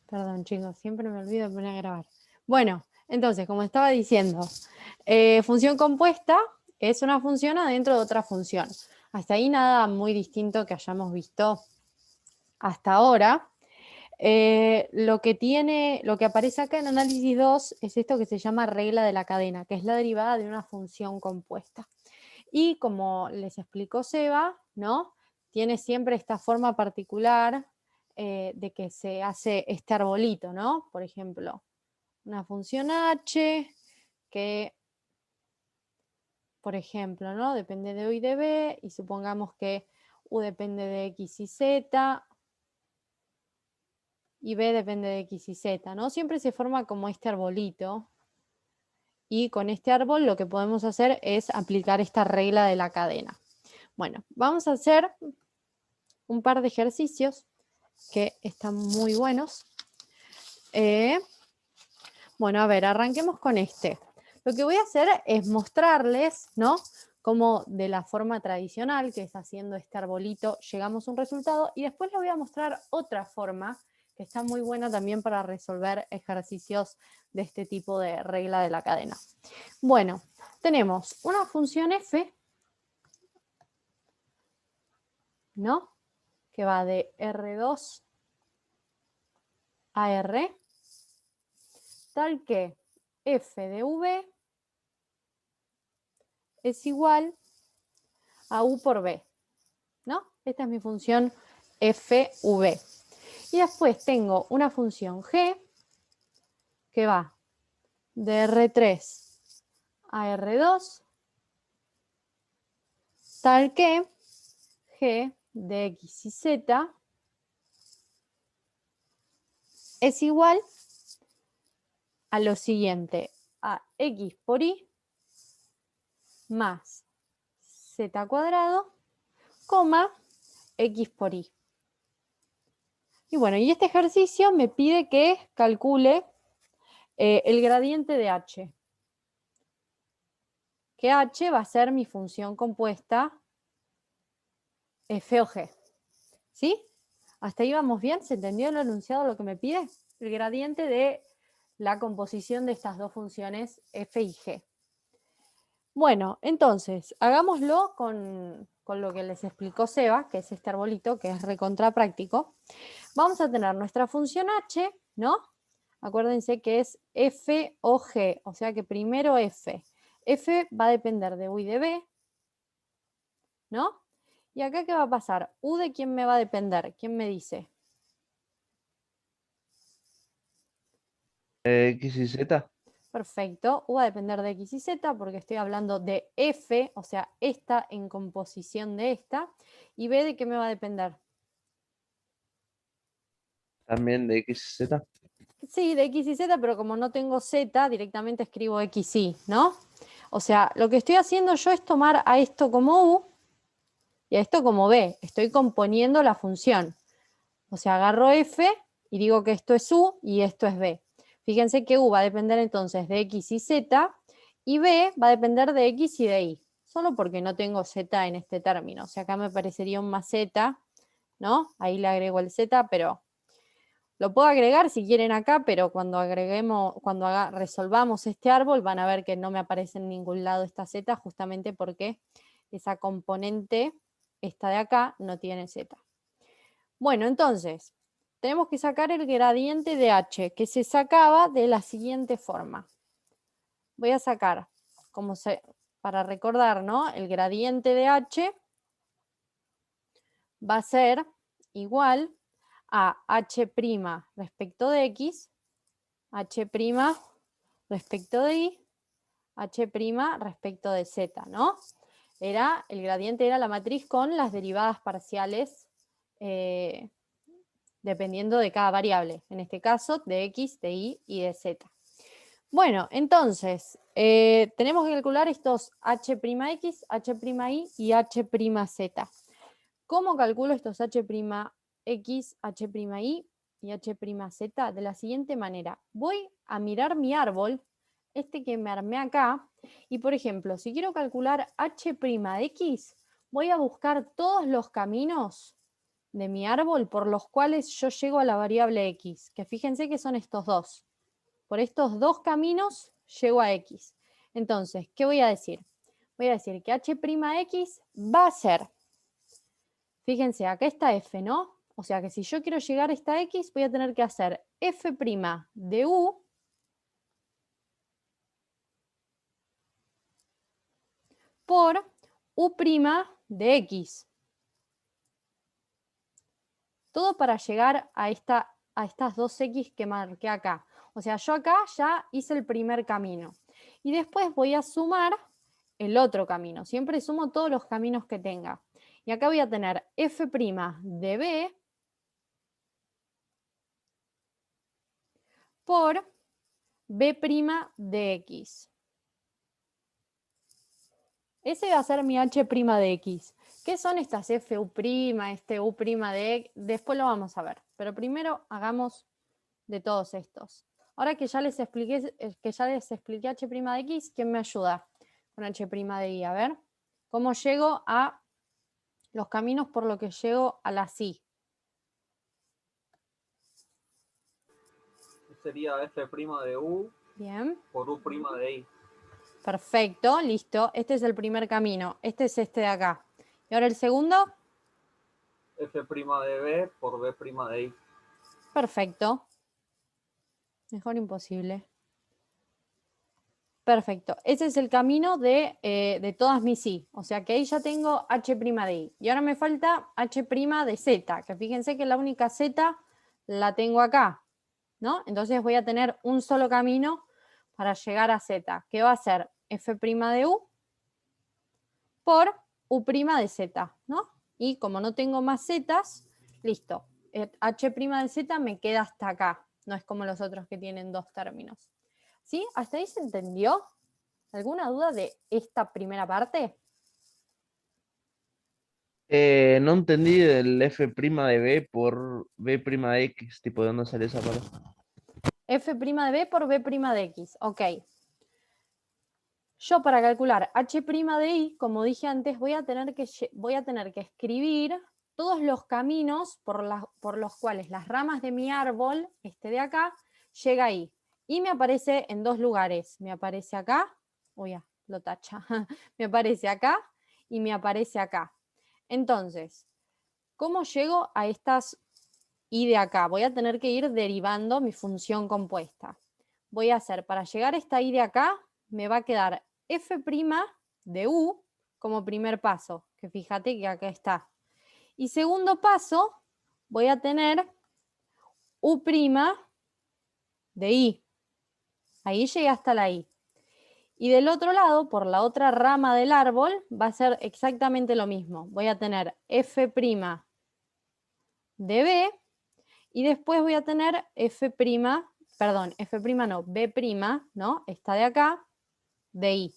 Perdón, chicos, siempre me olvido de poner a grabar. Bueno, entonces, como estaba diciendo, función compuesta es una función adentro de otra función. Hasta ahí nada muy distinto que hayamos visto hasta ahora. Lo que aparece acá en análisis 2 es esto que se llama regla de la cadena, que es la derivada de una función compuesta. Y como les explicó Seba, ¿no? Tiene siempre esta forma particular de que se hace este arbolito, ¿no? Por ejemplo, una función h que, por ejemplo, ¿no? Depende de u y de b, y supongamos que u depende de x y z, y b depende de x y z, ¿no? Siempre se forma como este arbolito, y con este árbol lo que podemos hacer es aplicar esta regla de la cadena. Bueno, vamos a hacer un par de ejercicios que están muy buenos. Bueno, a ver, arranquemos con este. Lo que voy a hacer es mostrarles, ¿no? Cómo de la forma tradicional, que es haciendo este arbolito, llegamos a un resultado, y después les voy a mostrar otra forma que está muy buena también para resolver ejercicios de este tipo de regla de la cadena. Bueno, tenemos una función f, ¿no? Que va de R2 a R, tal que f de v es igual a u por b, ¿no? Esta es mi función fv. Y después tengo una función g que va de R3 a R2, tal que g de x y z es igual a lo siguiente, a x por y más z cuadrado, coma, x por y. Y bueno, y este ejercicio me pide que calcule el gradiente de h, que h va a ser mi función compuesta f o g. ¿Sí? ¿Hasta ahí vamos bien? ¿Se entendió el enunciado lo que me pide? El gradiente de la composición de estas dos funciones f y g. Bueno, entonces, hagámoslo con lo que les explicó Seba, que es este arbolito, que es recontra práctico. Vamos a tener nuestra función h, ¿no? Acuérdense que es f o g, o sea que primero f. F va a depender de u y de b, ¿no? ¿Y acá qué va a pasar? ¿U de quién me va a depender? ¿Quién me dice? X y Z. Perfecto. U va a depender de x y z porque estoy hablando de f, o sea, esta en composición de esta. ¿Y b de qué me va a depender? También de X y Z. Sí, de x y z, pero como no tengo z, directamente escribo x y, ¿no? O sea, lo que estoy haciendo yo es tomar a esto como u y a esto como b. Estoy componiendo la función. O sea, agarro f y digo que esto es u y esto es b. Fíjense que u va a depender entonces de x y z y b va a depender de x y de y. Solo porque no tengo z en este término. O sea, acá me parecería un más z, ¿no? Ahí le agrego el z, pero lo puedo agregar si quieren acá, pero cuando resolvamos este árbol van a ver que no me aparece en ningún lado esta z, justamente porque esa componente, esta de acá, no tiene z. Bueno, entonces, tenemos que sacar el gradiente de h, que se sacaba de la siguiente forma. Voy a sacar, para recordar, ¿no? El gradiente de h va a ser igual a h' respecto de x, h' respecto de y, h' respecto de z, ¿no? El gradiente era la matriz con las derivadas parciales dependiendo de cada variable, en este caso de x, de y y de z. Bueno, entonces, tenemos que calcular estos h'x, h'y y h'z. ¿Cómo calculo estos h'x, h'y y h'z? De la siguiente manera. Voy a mirar mi árbol, este que me armé acá, y por ejemplo, si quiero calcular h' de x, voy a buscar todos los caminos de mi árbol por los cuales yo llego a la variable x, que fíjense que son estos dos. Por estos dos caminos llego a x. Entonces, ¿qué voy a decir? Voy a decir que h' x va a ser, fíjense, acá está f, ¿no? O sea que si yo quiero llegar a esta x, voy a tener que hacer f' de u por u' de x. Todo para llegar a estas dos x que marqué acá. O sea, yo acá ya hice el primer camino. Y después voy a sumar el otro camino. Siempre sumo todos los caminos que tenga. Y acá voy a tener f' de b por b' de x. Ese va a ser mi h' de x. ¿Qué son estas fu', este u' de x? Después lo vamos a ver. Pero primero hagamos de todos estos. Ahora que ya les expliqué h' de x, ¿quién me ayuda con h' de y? A ver, ¿cómo llego a los caminos por los que llego a la sí? Sería f' de u Bien. por u' de y. Perfecto, listo. Este es el primer camino. Este es este de acá. ¿Y ahora el segundo? F' de b por b' de y. Perfecto. Mejor imposible. Perfecto. Ese es el camino de todas mis y. O sea que ahí ya tengo h' de y. Y ahora me falta h' de z, que fíjense que la única z la tengo acá, ¿no? Entonces voy a tener un solo camino para llegar a z, que va a ser f' de u por u' de z, ¿no? Y como no tengo más zetas, listo. H' de z me queda hasta acá. No es como los otros que tienen dos términos. ¿Sí? ¿Hasta ahí se entendió? ¿Alguna duda de esta primera parte? No entendí del f' de b por b' de x, tipo, ¿de dónde sale esa parte? F' de b por b' de x. Ok. Yo para calcular h' de y, como dije antes, voy a tener que escribir todos los caminos por los cuales las ramas de mi árbol, este de acá, llega ahí. Y me aparece en dos lugares. Me aparece acá, uy, ya, lo tacha. Me aparece acá y me aparece acá. Entonces, ¿cómo llego a estas y de acá? Voy a tener que ir derivando mi función compuesta. Voy a hacer, para llegar a esta y de acá, me va a quedar f' de u como primer paso, que fíjate que acá está. Y segundo paso, voy a tener u' de i. Ahí llegué hasta la i. Y del otro lado, por la otra rama del árbol, va a ser exactamente lo mismo. Voy a tener f' de b y después voy a tener f', perdón, f' no, b', ¿no? Esta de acá, de i.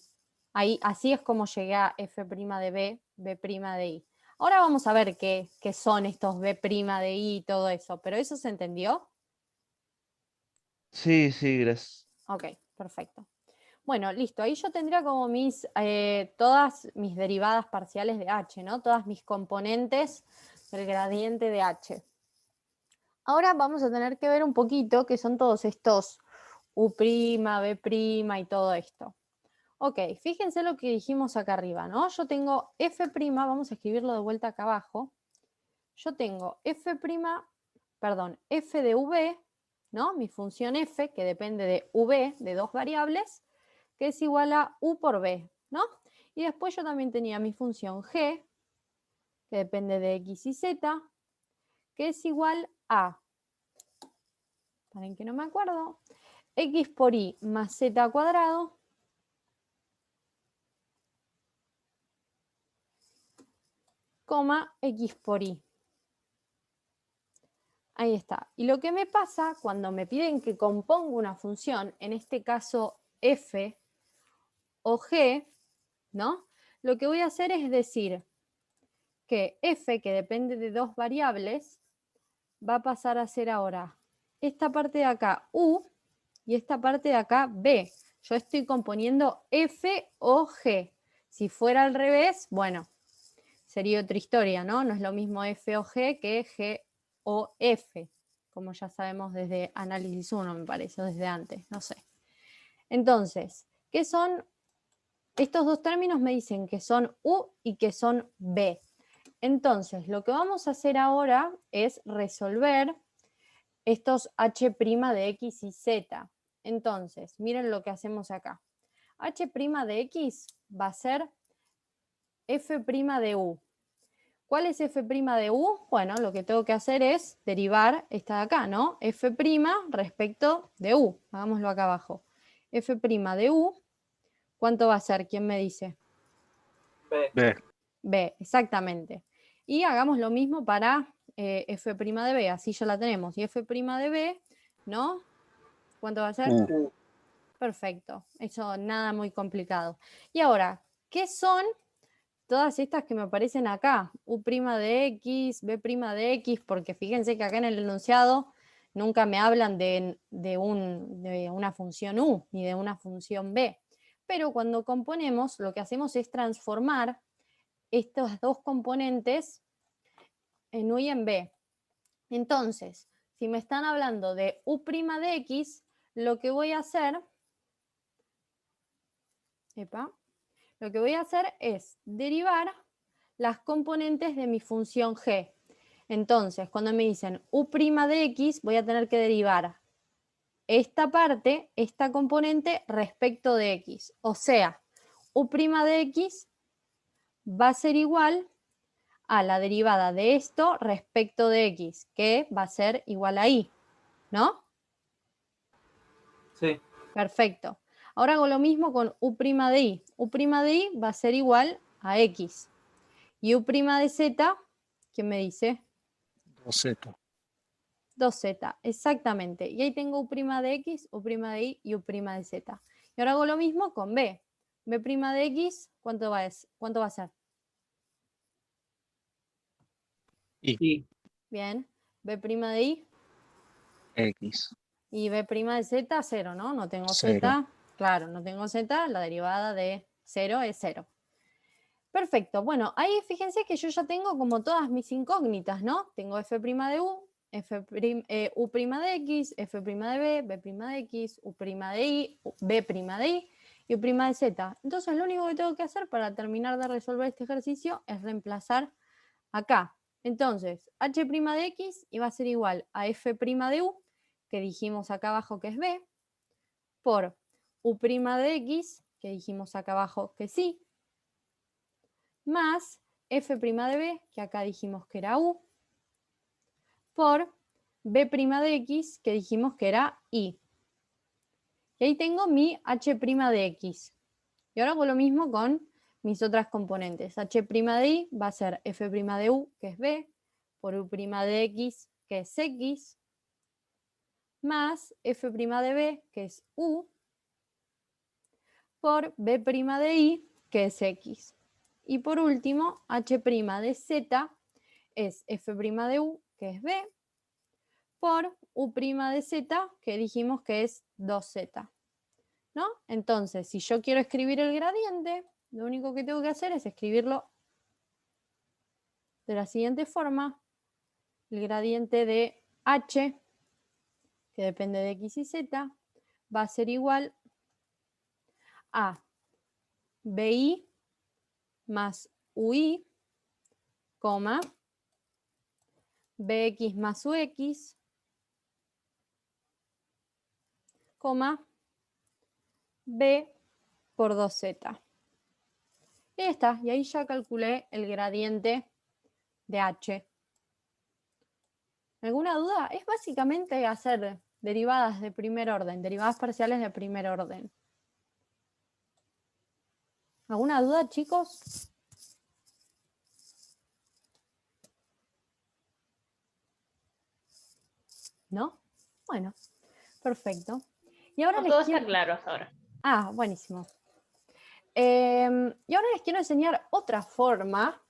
Ahí, así es como llegué a f' de b, b' de i. Ahora vamos a ver qué son estos b' de i y todo eso, pero ¿eso se entendió? Sí, sí, gracias. Ok, perfecto. Bueno, listo. Ahí yo tendría como todas mis derivadas parciales de h, ¿no? Todas mis componentes del gradiente de h. Ahora vamos a tener que ver un poquito qué son todos estos u', b' y todo esto. Ok, fíjense lo que dijimos acá arriba, ¿no? Yo tengo f', vamos a escribirlo de vuelta acá abajo. Yo tengo f', perdón, f de v, ¿no? Mi función f, que depende de v, de dos variables, que es igual a u por b, ¿no? Y después yo también tenía mi función g, que depende de x y z, que es igual a, paren que no me acuerdo, x por y más z cuadrado coma x por y. Ahí está. Y lo que me pasa cuando me piden que componga una función, en este caso f o g, ¿no? Lo que voy a hacer es decir que f, que depende de dos variables, va a pasar a ser ahora esta parte de acá u y esta parte de acá b. Yo estoy componiendo f o g. Si fuera al revés, bueno, sería otra historia, ¿no? No es lo mismo F o G que G o F, como ya sabemos desde análisis 1, me parece, o desde antes, no sé. Entonces, ¿qué son? Estos dos términos me dicen que son U y que son B. Entonces, lo que vamos a hacer ahora es resolver estos H' de X y Z. Entonces, miren lo que hacemos acá. H' de X va a ser F' de U. ¿Cuál es F' de U? Bueno, lo que tengo que hacer es derivar esta de acá, ¿no? F' respecto de U. Hagámoslo acá abajo. F' de U, ¿cuánto va a ser? ¿Quién me dice? B. B. B, exactamente. Y hagamos lo mismo para F' de B, así ya la tenemos. Y F' de B, ¿no? ¿Cuánto va a ser? U. Perfecto, eso nada muy complicado. Y ahora, ¿qué son todas estas que me aparecen acá? U' de X, B' de X, porque fíjense que acá en el enunciado nunca me hablan de una función U ni de una función B. Pero cuando componemos, lo que hacemos es transformar estos dos componentes en U y en B. Entonces, si me están hablando de U' de X, lo que voy a hacer, es derivar las componentes de mi función G. Entonces, cuando me dicen U' de X, voy a tener que derivar esta parte, esta componente, respecto de X. O sea, U' de X va a ser igual a la derivada de esto respecto de X, que va a ser igual a Y, ¿no? Sí. Perfecto. Ahora hago lo mismo con U' de Y. U' de Y va a ser igual a X. Y U' de Z, ¿quién me dice? 2Z. 2Z, exactamente. Y ahí tengo U' de X, U' de Y y U' de Z. Y ahora hago lo mismo con B. B' de X, ¿cuánto va a ser? Y. Bien. B' de Y X. y B' de Z, 0, ¿no? No tengo Cero. Z. Claro, no tengo Z, la derivada de 0 es 0. Perfecto. Bueno, ahí fíjense que yo ya tengo como todas mis incógnitas, ¿no? Tengo F' de U, U' de X, F' de B, B' de X, U' de Y, B' de Y y U' de Z. Entonces lo único que tengo que hacer para terminar de resolver este ejercicio es reemplazar acá. Entonces, H' de X iba a ser igual a F' de U, que dijimos acá abajo que es B, por U' de X, que dijimos acá abajo que sí, más F' de B, que acá dijimos que era U, por B' de X, que dijimos que era Y. Y ahí tengo mi H' de X. Y ahora hago lo mismo con mis otras componentes. H' de Y va a ser F' de U, que es B, por U' de X, que es X, más F' de B, que es U, por B' de Y, que es X. Y por último, H' de Z es F' de U, que es B, por U' de Z, que dijimos que es 2Z. ¿No? Entonces, si yo quiero escribir el gradiente, lo único que tengo que hacer es escribirlo de la siguiente forma. El gradiente de H, que depende de X y Z, va a ser igual a BI más UI, coma, BX más UX, coma, B por 2Z. Y ya está, y ahí ya calculé el gradiente de H. ¿Alguna duda? Es básicamente hacer derivadas de primer orden, derivadas parciales de primer orden. ¿Alguna duda, chicos? ¿No? Bueno, perfecto. Y ahora No, todo está claro hasta ahora. Ah, buenísimo. Y ahora les quiero enseñar otra forma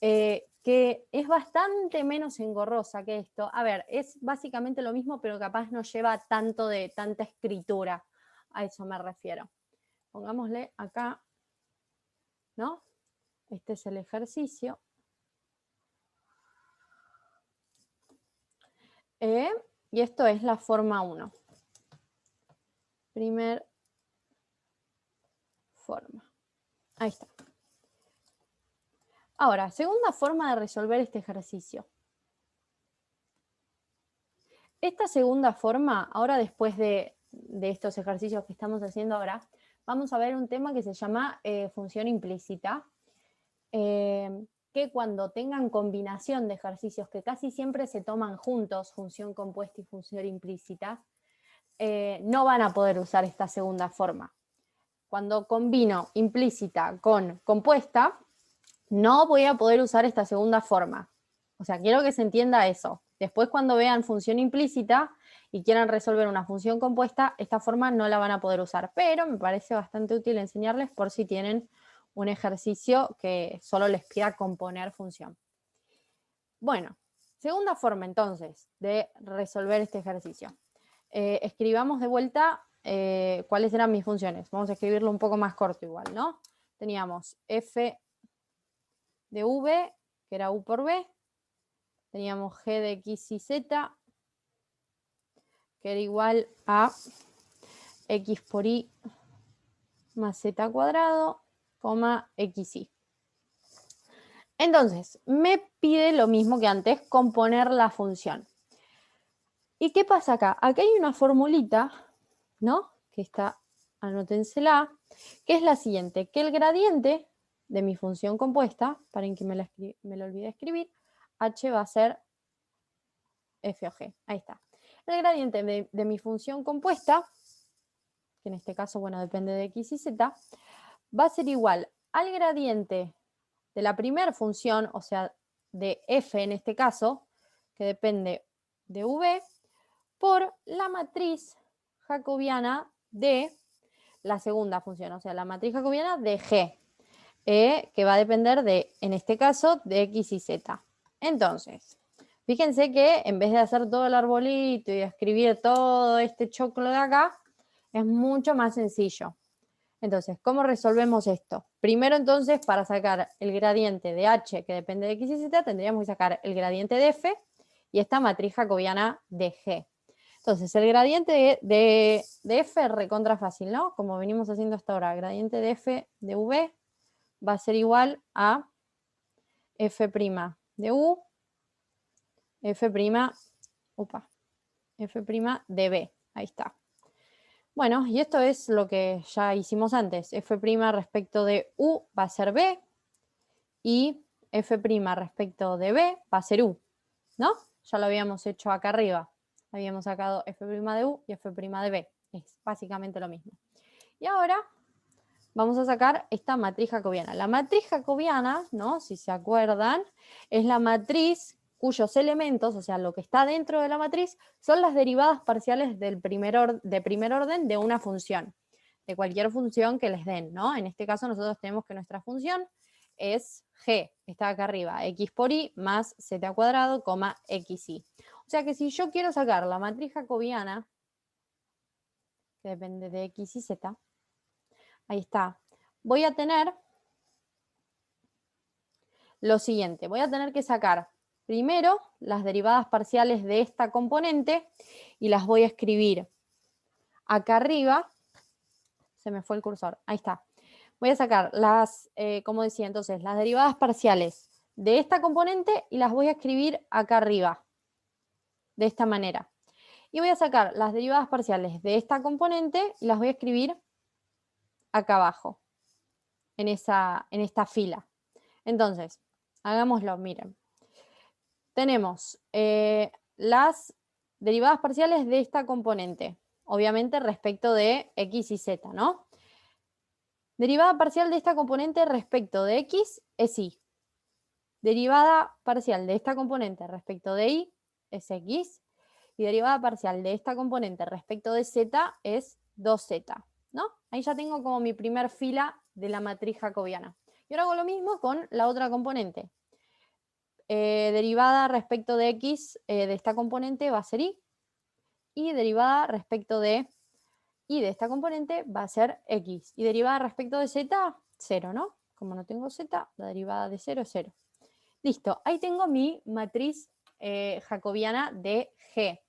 que es bastante menos engorrosa que esto. A ver, es básicamente lo mismo, pero capaz no lleva tanta escritura. A eso me refiero. Pongámosle acá, ¿no? Este es el ejercicio. Y esto es la forma 1. Primer forma. Ahí está. Ahora, segunda forma de resolver este ejercicio. Esta segunda forma, ahora después de estos ejercicios que estamos haciendo ahora, vamos a ver un tema que se llama función implícita, que cuando tengan combinación de ejercicios que casi siempre se toman juntos, función compuesta y función implícita, no van a poder usar esta segunda forma. Cuando combino implícita con compuesta, no voy a poder usar esta segunda forma. O sea, quiero que se entienda eso. Después, cuando vean función implícita y quieran resolver una función compuesta, esta forma no la van a poder usar. Pero me parece bastante útil enseñarles por si tienen un ejercicio que solo les pida componer función. Bueno, segunda forma entonces de resolver este ejercicio. Escribamos de vuelta cuáles eran mis funciones. Vamos a escribirlo un poco más corto igual, ¿no? Teníamos f de v, que era u por b. Teníamos g de x y z, que era igual a x por y más z cuadrado, coma xy. Entonces, me pide lo mismo que antes, componer la función. ¿Y qué pasa acá? Acá hay una formulita, ¿no? Que está, anótensela, que es la siguiente, que el gradiente de mi función compuesta, paren que me lo olvidé escribir, h va a ser f o g, ahí está. El gradiente de mi función compuesta, que en este caso, bueno, depende de x y z, va a ser igual al gradiente de la primera función, o sea, de f en este caso, que depende de v, por la matriz jacobiana de la segunda función, o sea, la matriz jacobiana de g, que va a depender de, en este caso, de x y z. Entonces, fíjense que en vez de hacer todo el arbolito y escribir todo este choclo de acá, es mucho más sencillo. Entonces, ¿cómo resolvemos esto? Primero, entonces, para sacar el gradiente de h, que depende de x y z, tendríamos que sacar el gradiente de f y esta matriz jacobiana de g. Entonces, el gradiente de f es recontra fácil, ¿no? Como venimos haciendo hasta ahora, gradiente de f de v va a ser igual a f' de u, f' de b. Ahí está. Bueno, y esto es lo que ya hicimos antes. F' respecto de u va a ser b y f' respecto de b va a ser u, ¿no? Ya lo habíamos hecho acá arriba. Habíamos sacado f' de u y f' de b. Es básicamente lo mismo. Y ahora vamos a sacar esta matriz jacobiana. La matriz jacobiana, ¿no? Si se acuerdan, es la matriz cuyos elementos, o sea, lo que está dentro de la matriz, son las derivadas parciales de primer orden de una función, de cualquier función que les den, ¿no? En este caso nosotros tenemos que nuestra función es g, está acá arriba, x por y más z cuadrado, coma xy. O sea que si yo quiero sacar la matriz jacobiana, que depende de x y z, ahí está, voy a tener lo siguiente, voy a tener que sacar primero las derivadas parciales de esta componente y las voy a escribir acá arriba. Se me fue el cursor, ahí está. Voy a sacar las, como decía entonces, las derivadas parciales de esta componente y las voy a escribir acá arriba, de esta manera. Y voy a sacar las derivadas parciales de esta componente y las voy a escribir acá abajo, en esta fila. Entonces, hagámoslo, miren. Tenemos las derivadas parciales de esta componente, obviamente respecto de x y z, ¿no? Derivada parcial de esta componente respecto de x es y. Derivada parcial de esta componente respecto de y es x. Y derivada parcial de esta componente respecto de z es 2z, ¿no? Ahí ya tengo como mi primer fila de la matriz jacobiana. Y ahora hago lo mismo con la otra componente. Derivada respecto de x de esta componente va a ser y. Y derivada respecto de y de esta componente va a ser x. Y derivada respecto de z, 0, ¿no? como no tengo z, la derivada de 0 es 0. Listo, ahí tengo mi matriz jacobiana de G.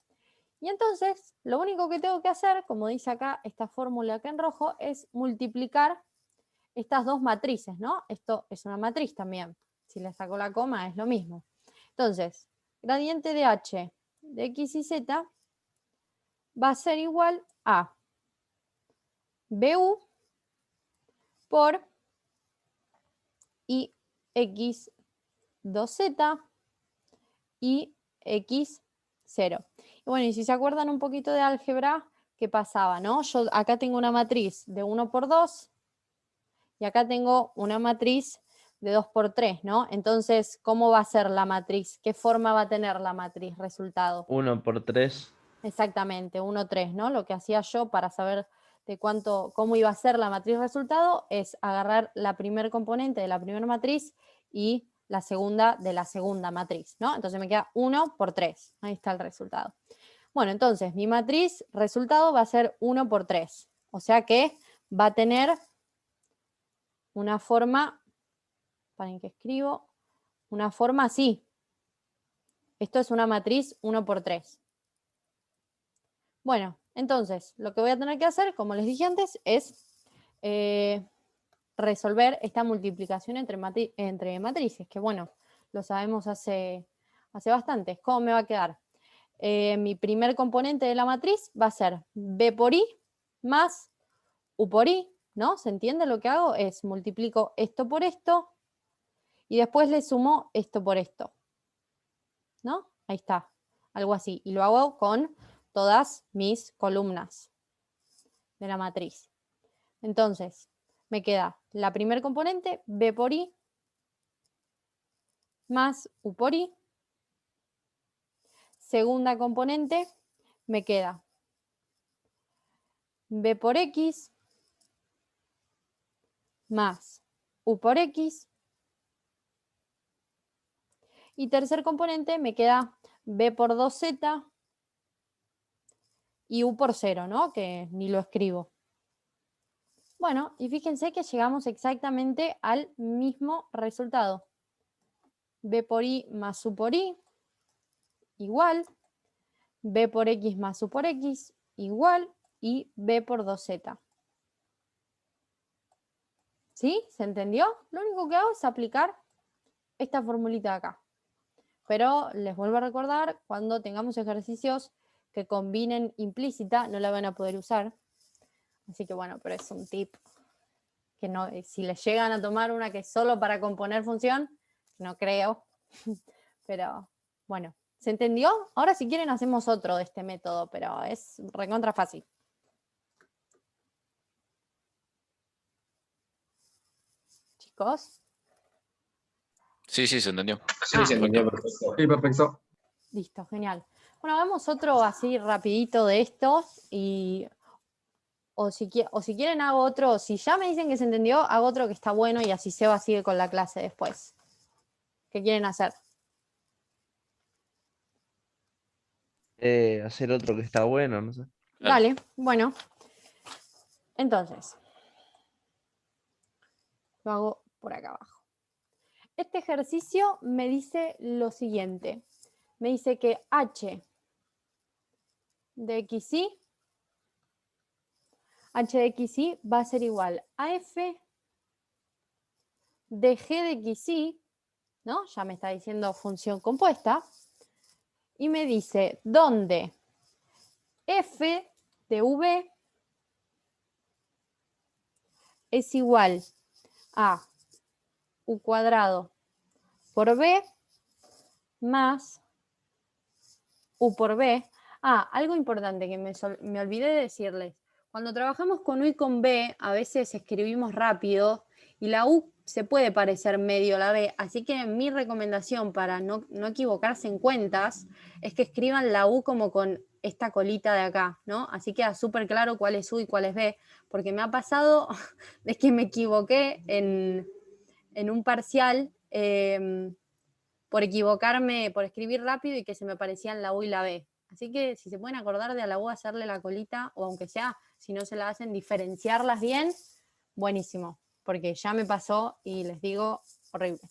Y entonces, lo único que tengo que hacer, como dice acá esta fórmula acá en rojo, es multiplicar estas dos matrices, ¿no? Esto es una matriz también. Si le saco la coma es lo mismo. Entonces, gradiente de h de x y z va a ser igual a bu por y x 2z y x0. Y bueno, y si se acuerdan un poquito de álgebra, ¿qué pasaba, no? Yo acá tengo una matriz de 1 por 2 y acá tengo una matriz de 2 por 3, ¿no? Entonces, ¿cómo va a ser la matriz? ¿Qué forma va a tener la matriz resultado? 1 por 3. Exactamente, 1, 3, ¿no? Lo que hacía yo para saber de cómo iba a ser la matriz resultado es agarrar la primer componente de la primera matriz y la segunda de la segunda matriz, ¿no? Entonces me queda 1 por 3. Ahí está el resultado. Bueno, entonces mi matriz resultado va a ser 1 por 3. O sea que va a tener una forma, ¿para qué escribo? Una forma así. Esto es una matriz 1 por 3. Bueno, entonces lo que voy a tener que hacer, como les dije antes, es resolver esta multiplicación entre matrices, que bueno, lo sabemos hace bastante. ¿Cómo me va a quedar? Mi primer componente de la matriz va a ser b por i más u por i, ¿no? ¿Se entiende lo que hago? Es multiplico esto por esto y después le sumo esto por esto, ¿no? Ahí está, algo así. Y lo hago con todas mis columnas de la matriz. Entonces, me queda la primer componente, b por i, más u por i. Segunda componente, me queda b por x, más u por x. Y tercer componente, me queda b por 2z y u por 0, ¿no? Que ni lo escribo. Bueno, y fíjense que llegamos exactamente al mismo resultado. b por i más u por i, igual. b por x más u por x, igual. Y b por 2z. ¿Sí? ¿Se entendió? Lo único que hago es aplicar esta formulita de acá. Pero les vuelvo a recordar, cuando tengamos ejercicios que combinen implícita, no la van a poder usar. Así que bueno, pero es un tip que no, si les llegan a tomar una que es solo para componer función, no creo. Pero bueno, ¿se entendió? Ahora si quieren hacemos otro de este método, pero es recontra fácil. Chicos. Sí, sí, se entendió. Sí, se entendió perfecto. Sí, perfecto. Listo, genial. Bueno, hagamos otro así rapidito de estos y o si quieren hago otro, si ya me dicen que se entendió, hago otro que está bueno y así Seba sigue con la clase después. ¿Qué quieren hacer? Hacer otro que está bueno, no sé. Dale, bueno. Entonces, lo hago por acá abajo. Este ejercicio me dice lo siguiente. Me dice que h de xy va a ser igual a f de g de xy, ¿no? Ya me está diciendo función compuesta. Y me dice dónde f de v es igual a u cuadrado por b más u por b. Algo importante que me olvidé de decirles. Cuando trabajamos con u y con b, a veces escribimos rápido y la u se puede parecer medio a la b, así que mi recomendación para no equivocarse en cuentas es que escriban la u como con esta colita de acá, ¿no? Así queda súper claro cuál es u y cuál es b, porque me ha pasado de que me equivoqué en un parcial por equivocarme, por escribir rápido y que se me parecían la u y la b. Así que si se pueden acordar de a la u hacerle la colita, o aunque sea, si no se la hacen, diferenciarlas bien, buenísimo. porque ya me pasó y les digo, horrible.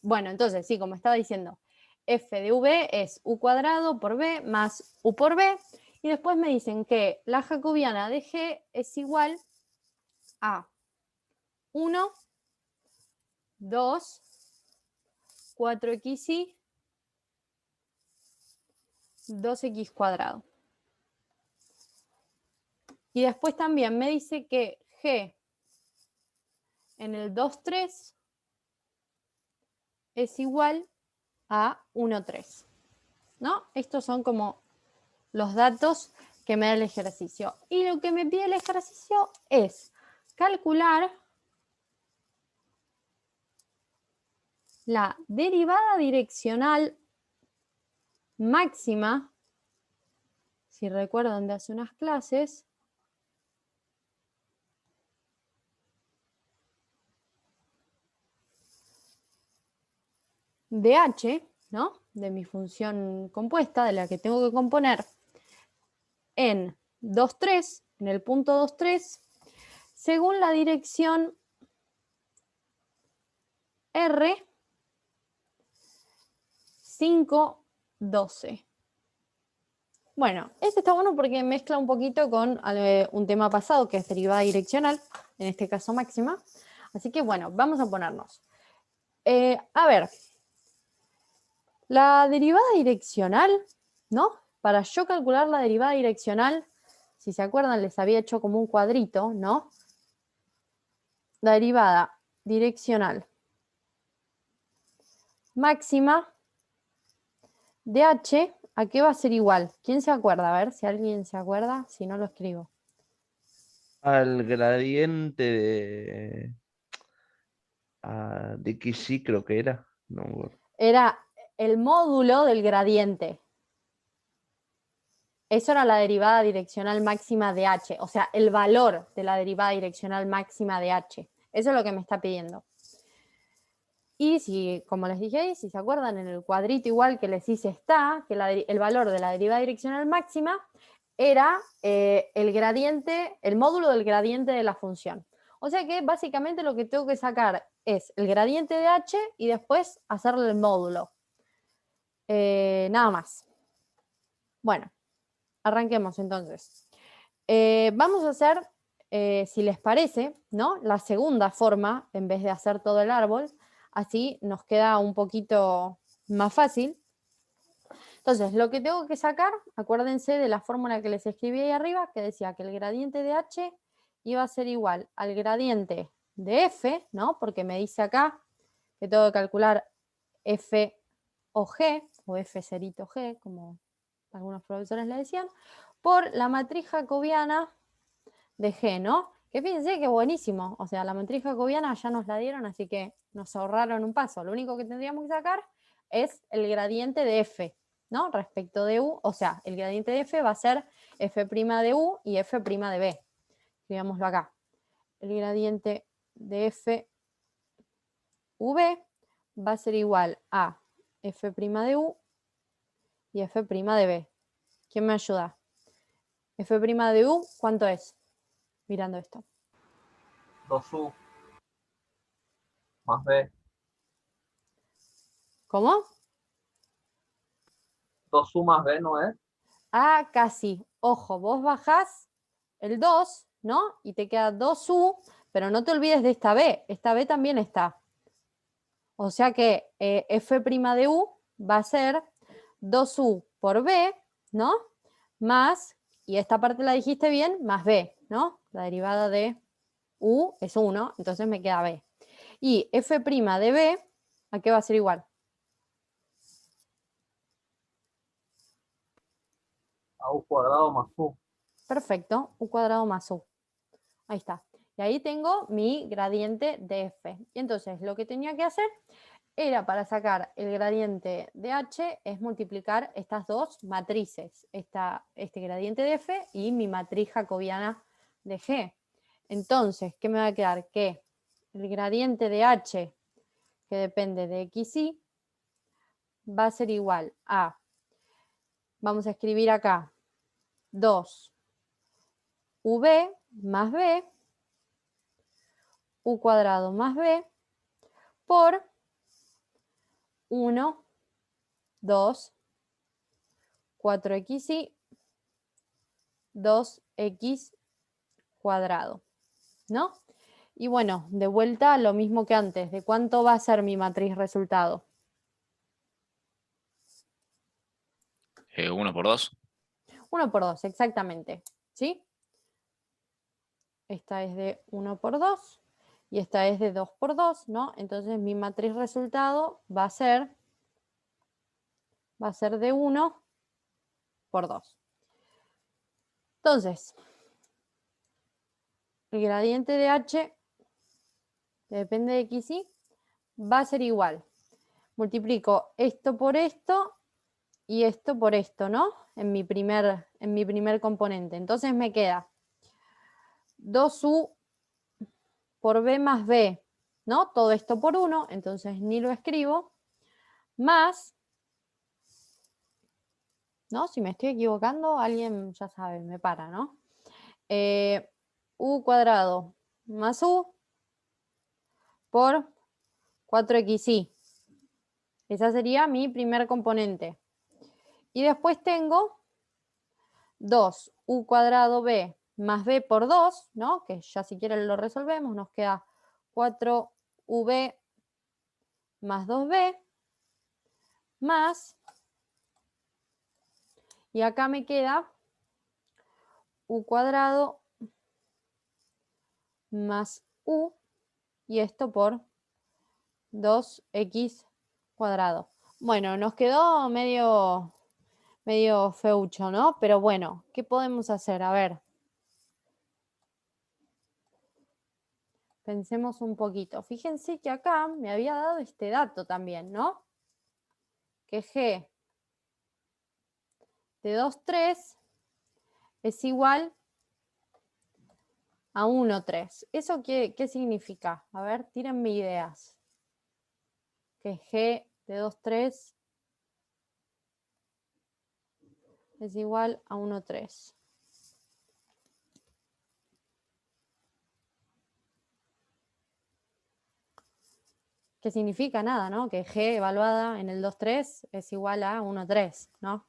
Bueno, entonces, sí, como estaba diciendo, f de v es u cuadrado por b más u por b, y después me dicen que la jacobiana de g es igual a 1, 2, 4xy, 2x cuadrado. Y después también me dice que g en el 2, 3 es igual a 1, 3. ¿No? Estos son como los datos que me da el ejercicio. Y lo que me pide el ejercicio es calcular la derivada direccional máxima, si recuerdan de hace unas clases, de h, ¿no? De mi función compuesta, de la que tengo que componer en 2, 3, en el punto 2, 3, según la dirección R 5, 12. Bueno, este está bueno porque mezcla un poquito con un tema pasado que es derivada direccional, en este caso máxima. Así que bueno, vamos a ponernos. A ver, la derivada direccional, ¿no? Para yo calcular la derivada direccional, si se acuerdan, les había hecho como un cuadrito, ¿no? La derivada direccional máxima de h, ¿a qué va a ser igual? ¿Quién se acuerda? A ver si alguien se acuerda, si no lo escribo. Al gradiente de xy creo que era. No me acuerdo. Era el módulo del gradiente. Eso era la derivada direccional máxima de h, o sea, el valor de la derivada direccional máxima de h. Eso es lo que me está pidiendo. Y si, como les dije ahí, si se acuerdan, en el cuadrito igual que les hice está, que el valor de la derivada direccional máxima era el gradiente, el módulo del gradiente de la función. O sea que básicamente lo que tengo que sacar es el gradiente de h y después hacerle el módulo. Nada más. Bueno, arranquemos entonces. Vamos a hacer, si les parece, ¿no? La segunda forma, en vez de hacer todo el árbol, así nos queda un poquito más fácil. Entonces, lo que tengo que sacar, acuérdense de la fórmula que les escribí ahí arriba, que decía que el gradiente de h iba a ser igual al gradiente de f, ¿no? Porque me dice acá que tengo que calcular f o g, o f cerito g, como algunos profesores le decían, por la matriz jacobiana de g, ¿no? Que fíjense que buenísimo, o sea, la matriz jacobiana ya nos la dieron, así que nos ahorraron un paso. Lo único que tendríamos que sacar es el gradiente de f, ¿no? Respecto de u, o sea, el gradiente de f va a ser f' de u y f' de b. Escribámoslo acá. El gradiente de f v va a ser igual a f' de u y f' de b. ¿Quién me ayuda? F' de u, ¿cuánto es? Mirando esto. 2u más b. ¿Cómo? 2u más b no es. Ah, casi. Ojo, vos bajás el 2, ¿no? Y te queda 2u, pero no te olvides de esta b. Esta b también está. O sea que f' de u va a ser 2u por b, ¿no? Más, y esta parte la dijiste bien, más b, ¿no? La derivada de u es 1, entonces me queda b. Y f' de b, ¿a qué va a ser igual? A u cuadrado más u. Perfecto, u cuadrado más u. Ahí está. Y ahí tengo mi gradiente de f. Y entonces lo que tenía que hacer era, para sacar el gradiente de h, es multiplicar estas dos matrices, este gradiente de f y mi matriz jacobiana de g. Entonces, ¿qué me va a quedar? Que el gradiente de h, que depende de xy, va a ser igual a, vamos a escribir acá, 2v más b u cuadrado más b por 1, 2, 4xy, 2x cuadrado, ¿no? Y bueno, de vuelta lo mismo que antes. ¿De cuánto va a ser mi matriz resultado? 1 por 2. 1 por 2, exactamente. ¿Sí? Esta es de 1 por 2 y esta es de 2 por 2, ¿no? Entonces mi matriz resultado va a ser de 1 por 2. Entonces, el gradiente de h, depende de xy, va a ser igual. Multiplico esto por esto y esto por esto, ¿no? En mi primer componente. Entonces me queda 2u por b más b, ¿no? Todo esto por 1, entonces ni lo escribo, más, ¿no? Si me estoy equivocando, alguien ya sabe, me para, ¿no? U cuadrado más u por 4xy. Esa sería mi primer componente. Y después tengo 2u cuadrado b más b por 2, ¿no? Que ya si quieren lo resolvemos, nos queda 4ub más 2b más, y acá me queda u cuadrado más u, y esto por 2x cuadrado. Bueno, nos quedó medio feucho, ¿no? Pero bueno, ¿qué podemos hacer? A ver. Pensemos un poquito. Fíjense que acá me había dado este dato también, ¿no? Que g de 2, 3 es igual a 1, 3. ¿Eso qué significa? A ver, tírenme ideas. Que g de 2, 3 es igual a 1, 3. ¿Qué significa? Nada, ¿no? Que g evaluada en el 2, 3 es igual a 1, 3, ¿no?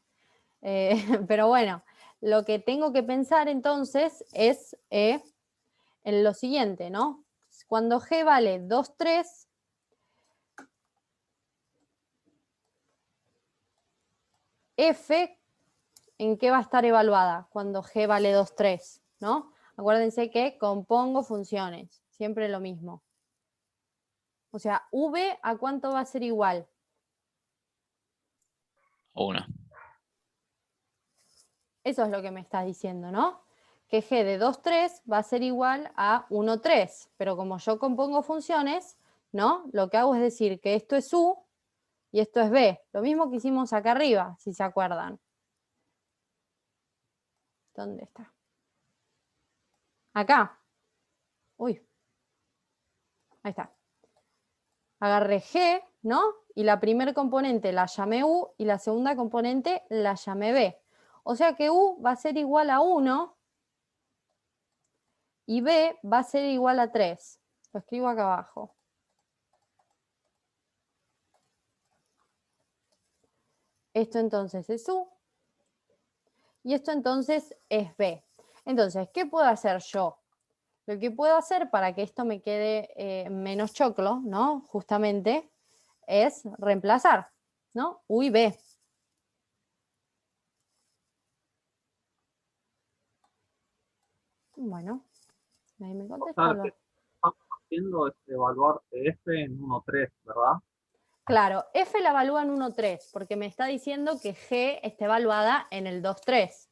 Pero bueno, lo que tengo que pensar entonces es en lo siguiente, ¿no? Cuando g vale 2, 3, f, ¿en qué va a estar evaluada cuando g vale 2, 3? ¿No? Acuérdense que compongo funciones, siempre lo mismo. O sea, v, ¿a cuánto va a ser igual? 1. Eso es lo que me estás diciendo, ¿no? Que g de 2, 3 va a ser igual a 1, 3. Pero como yo compongo funciones, ¿no? Lo que hago es decir que esto es u y esto es b. Lo mismo que hicimos acá arriba, si se acuerdan. ¿Dónde está? Acá. Uy. Ahí está. Agarré g, ¿no? Y la primera componente la llamé u y la segunda componente la llamé b. O sea que u va a ser igual a 1 y b va a ser igual a 3. Lo escribo acá abajo. Esto entonces es u y esto entonces es b. Entonces, ¿qué puedo hacer yo? Lo que puedo hacer para que esto me quede menos choclo, ¿no? Justamente es reemplazar, ¿no? U y b. Bueno, ahí me O contestó. sea, que estamos haciendo es evaluar f en 1, 3, ¿verdad? Claro, f la evalúa en 1, 3, porque me está diciendo que g está evaluada en el 2, 3.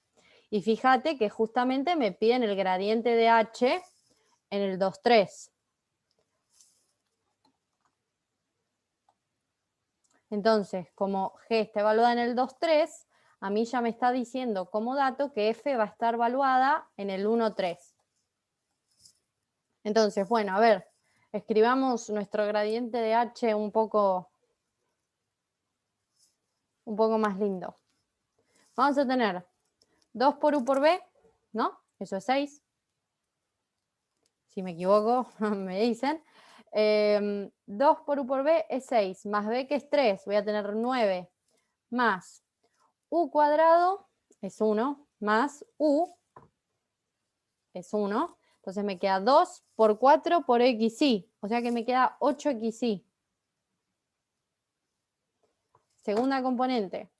Y fíjate que justamente me piden el gradiente de h en el 2, 3. Entonces, como g está evaluada en el 2, 3, a mí ya me está diciendo como dato que f va a estar evaluada en el 1, 3. Entonces, bueno, a ver, escribamos nuestro gradiente de h un poco más lindo. Vamos a tener 2 por u por b, ¿no? Eso es 6. si me equivoco, me dicen. 2 por u por b es 6, más b que es 3, voy a tener 9, más u cuadrado es 1, más u es 1. Entonces me queda 2 por 4 por xy, o sea que me queda 8xy. Segunda componente.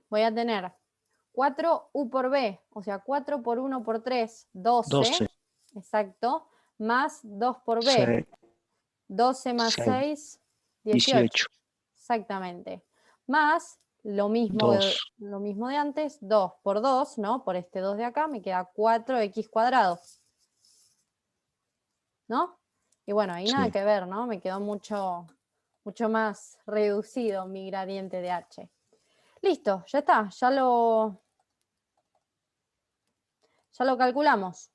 Voy a tener 4u por b, o sea, 4 por 1 por 3, 12. 12. Exacto. Más 2 por b. 6, 12 más 6, 6, 18. 18. Exactamente. Más lo mismo 2. de antes, 2 por 2, ¿no? Por este 2 de acá me queda 4x cuadrado. ¿No? Y bueno, ahí nada Sí. que ver, ¿no? Me quedó mucho más reducido mi gradiente de h. Listo, ya está, ya lo calculamos,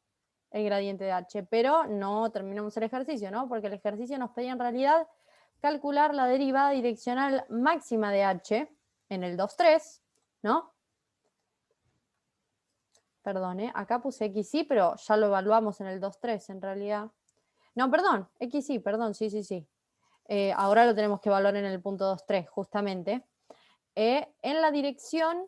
el gradiente de h, pero no terminamos el ejercicio, ¿no? Porque el ejercicio nos pedía en realidad calcular la derivada direccional máxima de h en el 2,3, ¿no? Perdón, acá puse xy, pero ya lo evaluamos en el 2,3 en realidad. No, perdón, xy, perdón, sí. Ahora lo tenemos que evaluar en el punto 2,3, justamente. En la dirección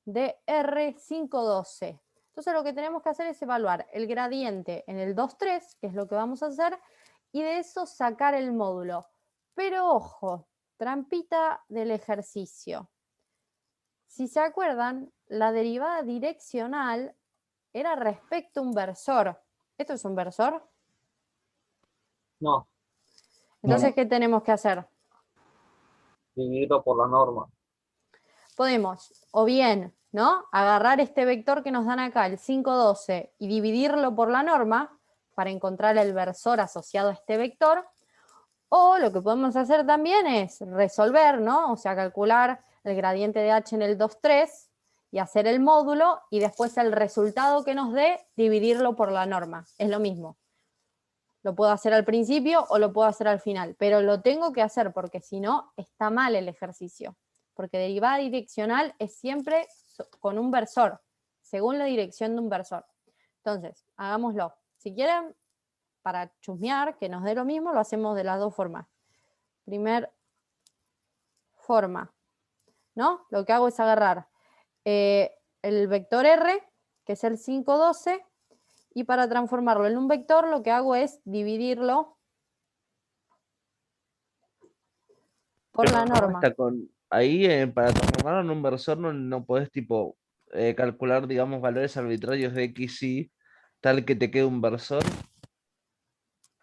de R512. Entonces lo que tenemos que hacer es evaluar el gradiente en el 2,3, que es lo que vamos a hacer, y de eso sacar el módulo. Pero ojo, trampita del ejercicio. Si se acuerdan, la derivada direccional era respecto a un versor. ¿Esto es un versor? No, Entonces, ¿qué tenemos que hacer? dividido por la norma. Podemos, o bien, ¿no? Agarrar este vector que nos dan acá, el 5,12, y dividirlo por la norma para encontrar el versor asociado a este vector. O lo que podemos hacer también es resolver, ¿no? O sea, calcular el gradiente de h en el 2,3 y hacer el módulo y después el resultado que nos dé, dividirlo por la norma. Es lo mismo. Lo puedo hacer al principio o lo puedo hacer al final, pero lo tengo que hacer porque si no, está mal el ejercicio. Porque derivada direccional es siempre con un versor, según la dirección de un versor. Entonces, hagámoslo. Si quieren, para chusmear, que nos dé lo mismo, lo hacemos de las dos formas. Primer forma, ¿no? Lo que hago es agarrar el vector R, que es el 5,12, y para transformarlo en un vector lo que hago es dividirlo por la norma. Ahí para transformarlo en un versor no podés tipo calcular, digamos, valores arbitrarios de xy tal que te quede un versor.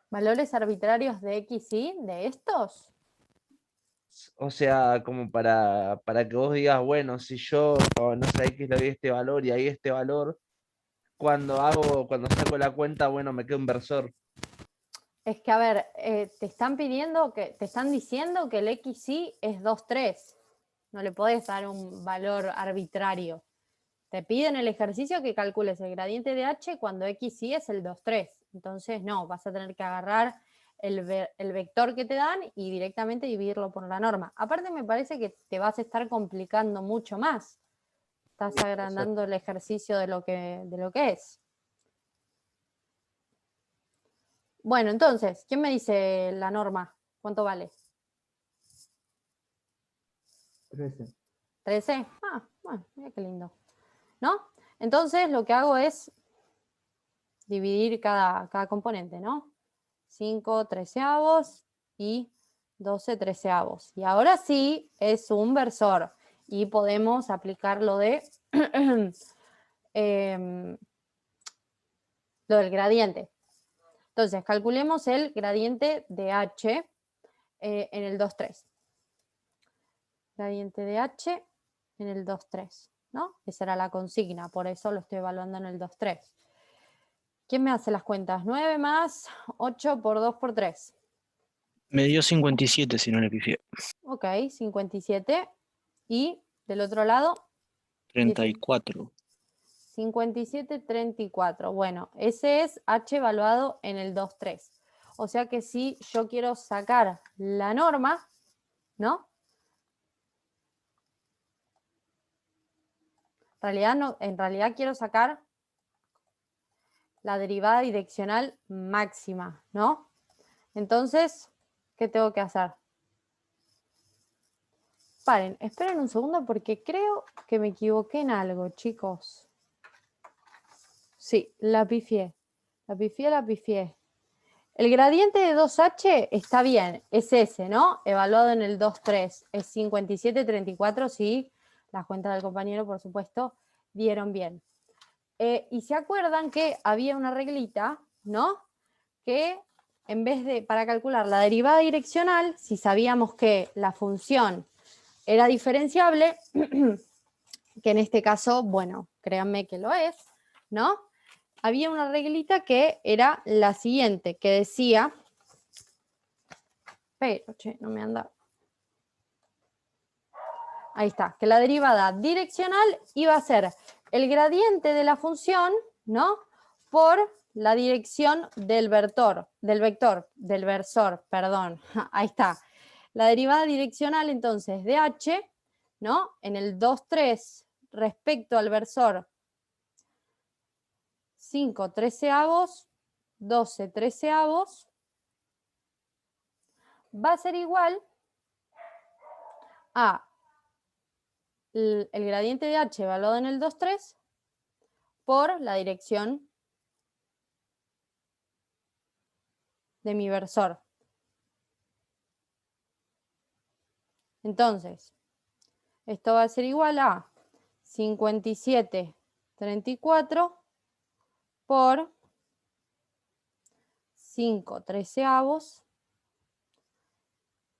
¿Valores arbitrarios de x, y de estos? O sea, como para que vos digas, bueno, si yo, no sé, x le doy este valor y ahí este valor, cuando saco la cuenta, bueno, me queda un versor. Es que, a ver, te están diciendo que el xy es 2,3. No le podés dar un valor arbitrario. Te piden el ejercicio que calcules el gradiente de h cuando xy es el 2,3. Entonces, no, vas a tener que agarrar el vector que te dan y directamente dividirlo por la norma. Aparte, me parece que te vas a estar complicando mucho más. Estás agrandando el ejercicio de lo que es. Bueno, entonces, ¿quién me dice la norma? ¿Cuánto vale? 13. 13. Ah, bueno, mira qué lindo. ¿No? Entonces lo que hago es dividir cada componente, ¿no? 5 treceavos y 12 treceavos. Y ahora sí es un versor y podemos aplicar lo de lo del gradiente. Entonces, calculemos el gradiente de h en el 2,3. Gradiente de h en el 2,3, ¿no? Esa era la consigna, por eso lo estoy evaluando en el 2,3. ¿Quién me hace las cuentas? 9 más 8 por 2 por 3. Me dio 57 si no le pifié. Ok, 57. Y del otro lado, 34. 57, 34. Bueno, ese es h evaluado en el 2,3. O sea que si yo quiero sacar la norma, ¿no? En realidad quiero sacar la derivada direccional máxima, ¿no? Entonces, ¿qué tengo que hacer? Paren, esperen un segundo porque creo que me equivoqué en algo, chicos. Sí, la pifié. La pifié. El gradiente de 2H está bien, es ese, ¿no? Evaluado en el 2,3. Es 57,34, sí. Las cuentas del compañero, por supuesto, dieron bien. Y se acuerdan que había una reglita, ¿no? Que en vez de, para calcular la derivada direccional, si sabíamos que la función era diferenciable, que en este caso, bueno, créanme que lo es, ¿no? Había una reglita que era la siguiente, que decía, pero, che, no me anda. Ahí está, que la derivada direccional iba a ser el gradiente de la función, ¿no? Por la dirección del versor, perdón. Ahí está. La derivada direccional, entonces, de h, ¿no? En el 2,3 respecto al versor 5/13, 12/13, va a ser igual a el gradiente de h evaluado en el 2,3 por la dirección de mi versor. Entonces, esto va a ser igual a 57/34 por 5/13,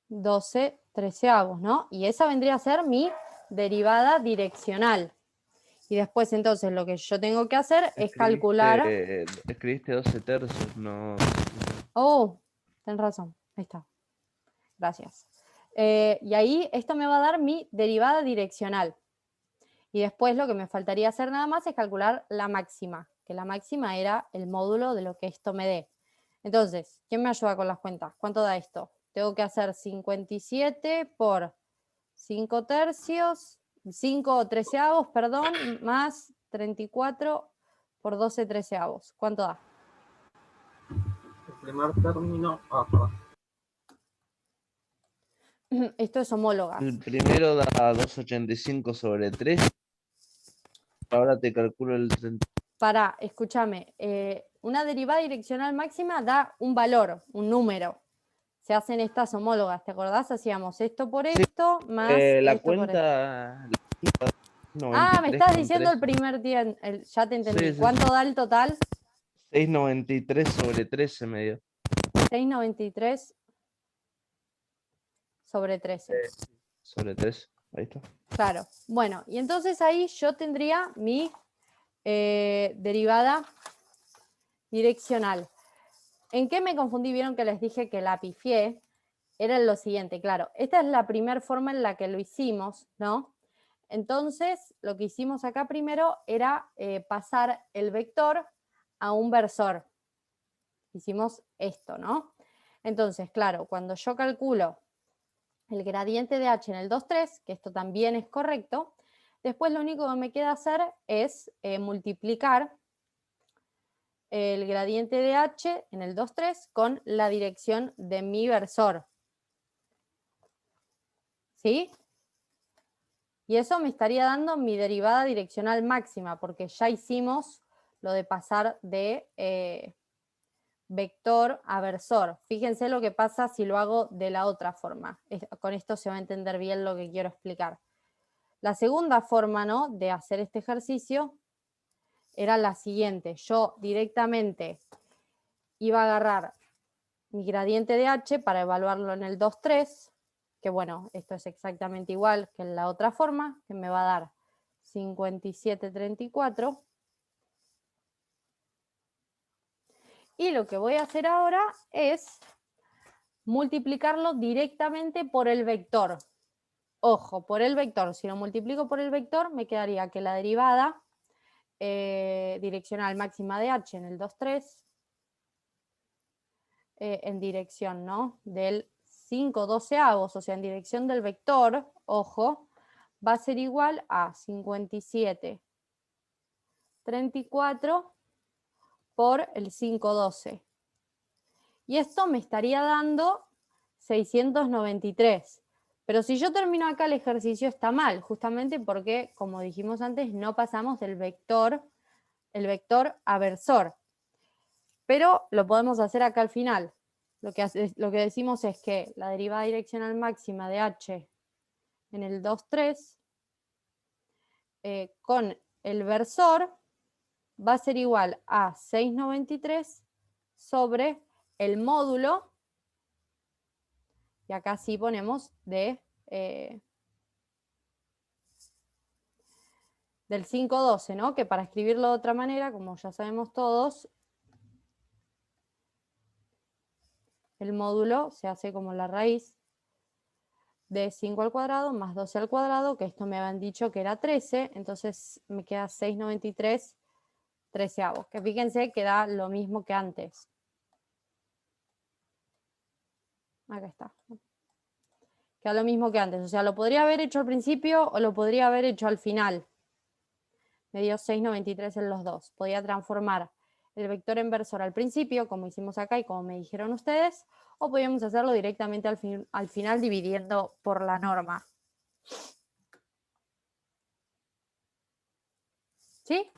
12/13, ¿no? Y esa vendría a ser mi derivada direccional. Y después, entonces, lo que yo tengo que hacer es calcular... Escribiste 12/3, no. Oh, tenés razón. Ahí está. Gracias. Y ahí esto me va a dar mi derivada direccional. Y después lo que me faltaría hacer nada más es calcular la máxima, que la máxima era el módulo de lo que esto me dé. Entonces, ¿quién me ayuda con las cuentas? ¿Cuánto da esto? Tengo que hacer 57 por 5/13, perdón, más 34 por 12/13. ¿Cuánto da? El primer término. Perdón. Esto es homólogas. El primero da 2,85/3. Ahora te calculo el 30. Pará, escúchame. Una derivada direccional máxima da un valor, un número. Se hacen estas homólogas, ¿te acordás? Hacíamos esto por esto, más La esto por esto. cuenta. Ah, me estás diciendo 93,3. el primer tiempo. Ya te entendí. Sí, sí. ¿Cuánto da el total? 6,93/13 me dio. 6,93 sobre 13. Sobre 3. Ahí está. Claro. Bueno, y entonces ahí yo tendría mi derivada direccional. ¿En qué me confundí? Vieron que les dije que la pifié. Era lo siguiente, claro. Esta es la primera forma en la que lo hicimos, ¿no? Entonces, lo que hicimos acá primero era pasar el vector a un versor. Hicimos esto, ¿no? Entonces, claro, cuando yo calculo el gradiente de h en el 2,3, que esto también es correcto, después lo único que me queda hacer es multiplicar el gradiente de h en el 2,3 con la dirección de mi versor. ¿Sí? Y eso me estaría dando mi derivada direccional máxima, porque ya hicimos lo de pasar de vector a versor. Fíjense lo que pasa si lo hago de la otra forma. Con esto se va a entender bien lo que quiero explicar. La segunda forma, ¿no?, de hacer este ejercicio era la siguiente. Yo directamente iba a agarrar mi gradiente de h para evaluarlo en el 2,3, que bueno, esto es exactamente igual que en la otra forma, que me va a dar 57/34. Y lo que voy a hacer ahora es multiplicarlo directamente por el vector. Ojo, por el vector. Si lo multiplico por el vector, me quedaría que la derivada direccional máxima de h en el 2,3 en dirección, ¿no?, del 5/12, o sea, en dirección del vector, ojo, va a ser igual a 57/34 por el 512. Y esto me estaría dando 693. Pero si yo termino acá el ejercicio está mal, justamente porque, como dijimos antes, no pasamos del vector, el vector aversor. Pero lo podemos hacer acá al final. Lo que decimos es que la derivada direccional máxima de h en el 2,3 con el versor va a ser igual a 693 sobre el módulo, y acá sí ponemos del 512, ¿no? Que para escribirlo de otra manera, como ya sabemos todos, el módulo se hace como la raíz de 5 al cuadrado más 12 al cuadrado, que esto me habían dicho que era 13, entonces me queda 693 treceavos, que fíjense que da lo mismo que antes. Acá está. Queda lo mismo que antes, o sea, lo podría haber hecho al principio o lo podría haber hecho al final. Me dio 693 en los dos. Podía transformar el vector inversor al principio, como hicimos acá y como me dijeron ustedes, o podíamos hacerlo directamente al final dividiendo por la norma. ¿Sí?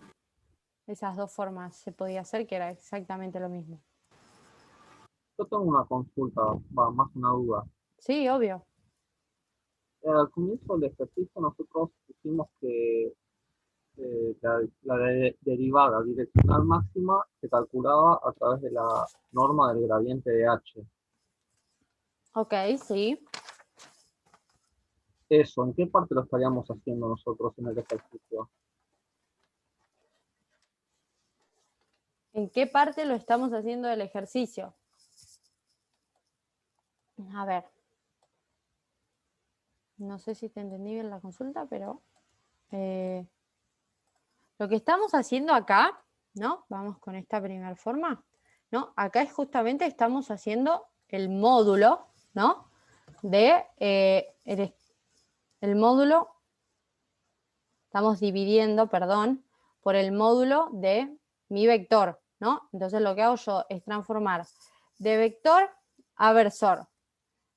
Esas dos formas se podía hacer, que era exactamente lo mismo. Yo tengo una consulta, va, más una duda. Sí, obvio. Al comienzo del ejercicio nosotros dijimos que derivada direccional máxima se calculaba a través de la norma del gradiente de h. Ok, sí. Eso, ¿en qué parte lo estaríamos haciendo nosotros en el ejercicio? ¿En qué parte lo estamos haciendo del ejercicio? A ver. No sé si te entendí bien la consulta, pero lo que estamos haciendo acá, ¿no? Vamos con esta primera forma, ¿no? Acá es justamente estamos haciendo el módulo, ¿no? De el módulo, estamos dividiendo, perdón, por el módulo de mi vector, ¿no? Entonces lo que hago yo es transformar de vector a versor.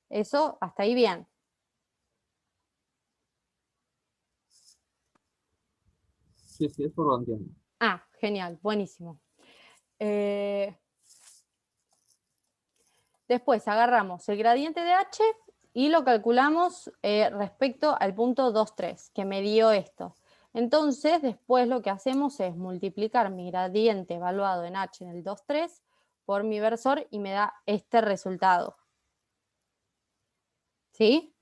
Eso, hasta ahí bien. Sí, sí, eso lo entiendo. Ah, genial, buenísimo. Después agarramos el gradiente de h y lo calculamos respecto al punto 2,3, que me dio esto. Entonces, después lo que hacemos es multiplicar mi gradiente evaluado en h en el 2,3 por mi versor y me da este resultado. ¿Sí?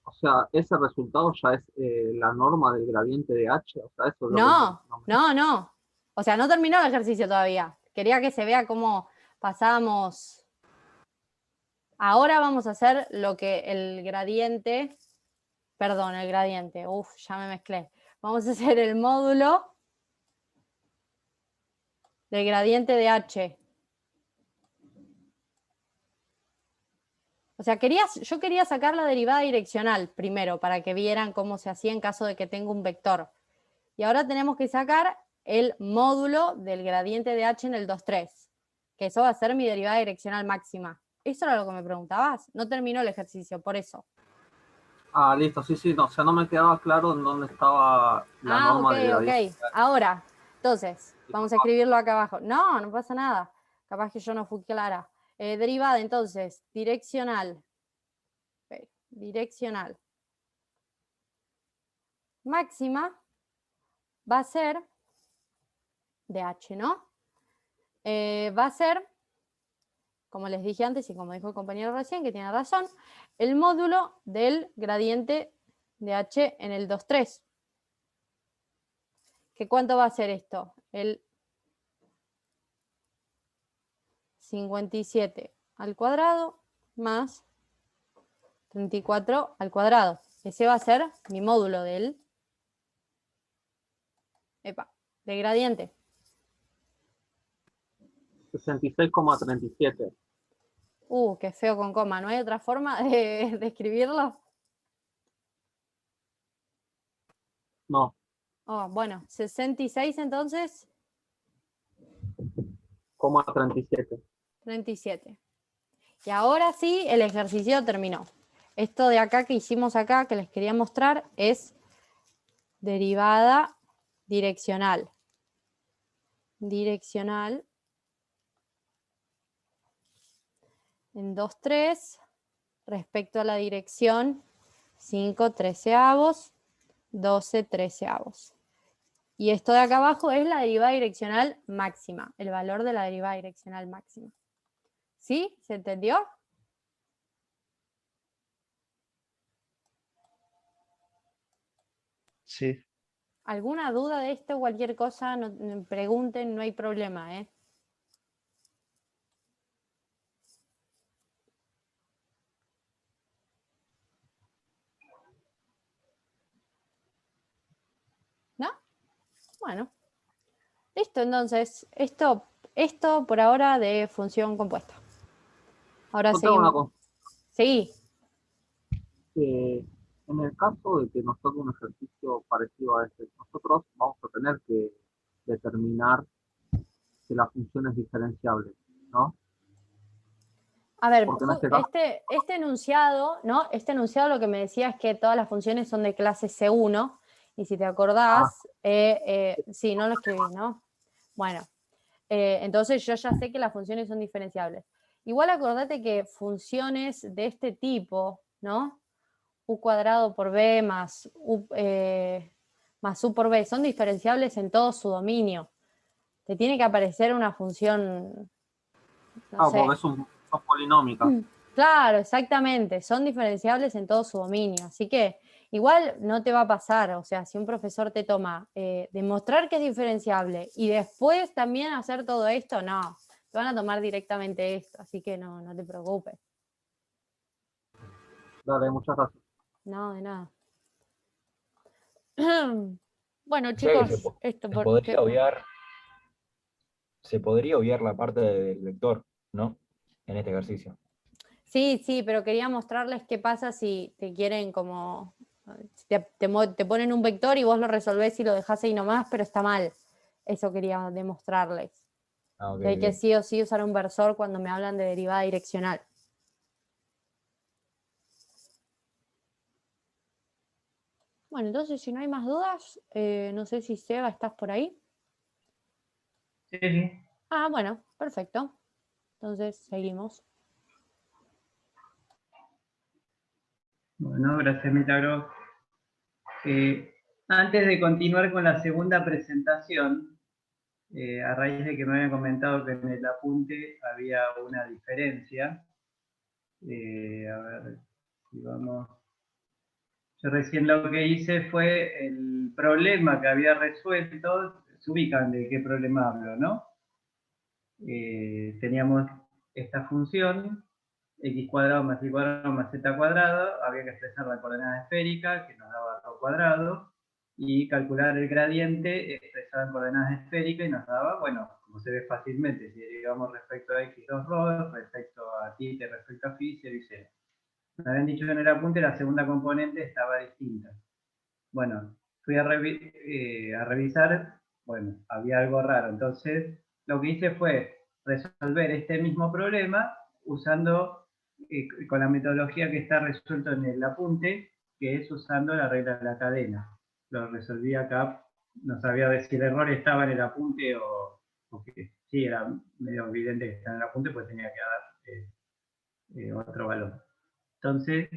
O sea, ese resultado ya es la norma del gradiente de h. O sea, eso es lo No, que no. O sea, no terminó el ejercicio todavía. Quería que se vea cómo pasamos. Ahora vamos a hacer lo que el gradiente, perdón, el gradiente, ya me mezclé. Vamos a hacer el módulo del gradiente de h. O sea, yo quería sacar la derivada direccional primero para que vieran cómo se hacía en caso de que tenga un vector. Y ahora tenemos que sacar el módulo del gradiente de h en el 2,3, que eso va a ser mi derivada direccional máxima. ¿Eso era lo que me preguntabas? No terminó el ejercicio, por eso. Ah, listo, sí, sí, no, o sea, no me quedaba claro en dónde estaba la norma del gradiente. Ok. Ahora, entonces, vamos a escribirlo acá abajo. No, no pasa nada. Capaz que yo no fui clara. Derivada, entonces, direccional. Okay. Direccional. Máxima va a ser de h, ¿no? Va a ser, como les dije antes y como dijo el compañero recién, que tiene razón, el módulo del gradiente de h en el 2,3. ¿Que cuánto va a ser esto? El 57 al cuadrado más 34 al cuadrado. Ese va a ser mi módulo del gradiente. 66,37. Qué feo con coma. ¿No hay otra forma de escribirlo? No. Bueno, 66 entonces. 0,37. 37. Y ahora sí, el ejercicio terminó. Esto de acá que hicimos acá, que les quería mostrar, es derivada direccional. Direccional en 2/3 respecto a la dirección 5/13, 12/13. Y esto de acá abajo es la derivada direccional máxima, el valor de la derivada direccional máxima. ¿Sí? ¿Se entendió? Sí. ¿Alguna duda de esto? Cualquier cosa, pregunten, no hay problema, ¿eh? ¿No? Bueno. Listo, entonces, esto por ahora de función compuesta. Ahora Yo tengo una seguimos. Sí, En el caso de que nos toque un ejercicio parecido a este, nosotros vamos a tener que determinar que la función es diferenciable, ¿no? a ver, Porque en este caso, este enunciado, ¿no? Este enunciado lo que me decía es que todas las funciones son de clase C1, y si te acordás, sí, no lo escribí, ¿no? Bueno, entonces yo ya sé que las funciones son diferenciables. Igual acordate que funciones de este tipo, ¿no? U cuadrado por B más U por B son diferenciables en todo su dominio. Te tiene que aparecer una función, no sé. porque son polinómicas. Claro, exactamente, son diferenciables en todo su dominio, así que igual no te va a pasar, o sea, si un profesor te toma demostrar que es diferenciable y después también hacer todo esto, no, te van a tomar directamente esto, así que no te preocupes. Dale, muchas gracias. No, de nada. Bueno, O sea que chicos, esto se por... podría obviar la parte del vector, ¿no? En este ejercicio. Sí, pero quería mostrarles qué pasa si te quieren como... te ponen un vector y vos lo resolvés y lo dejás ahí nomás, pero está mal. Eso quería demostrarles. Ah, ok, Que hay que ok. sí o sí usar un versor cuando me hablan de derivada direccional. Bueno, entonces si no hay más dudas, no sé si Seba, ¿estás por ahí? Sí, sí. Ah, bueno, perfecto. Entonces seguimos. Bueno, gracias, Milagro. Antes de continuar con la segunda presentación, a raíz de que me habían comentado que en el apunte había una diferencia, a ver si vamos. Yo recién lo que hice fue el problema que había resuelto, se ubican de qué problema hablo, ¿no? Teníamos esta función, x cuadrado más y cuadrado más z cuadrado, había que expresar la coordenada esférica, que nos daba rho cuadrado, y calcular el gradiente expresado en coordenadas esféricas, y nos daba, bueno, como se ve fácilmente, si derivamos respecto a x2 rho, respecto a θ, respecto a phi, se dice. Me habían dicho en el apunte la segunda componente estaba distinta. Bueno, fui a revisar, bueno, había algo raro. Entonces, lo que hice fue resolver este mismo problema usando, con la metodología que está resuelto en el apunte, que es usando la regla de la cadena. Lo resolví acá, no sabía si el error estaba en el apunte o que sí, era medio evidente que estaba en el apunte, pues tenía que dar otro valor. Entonces,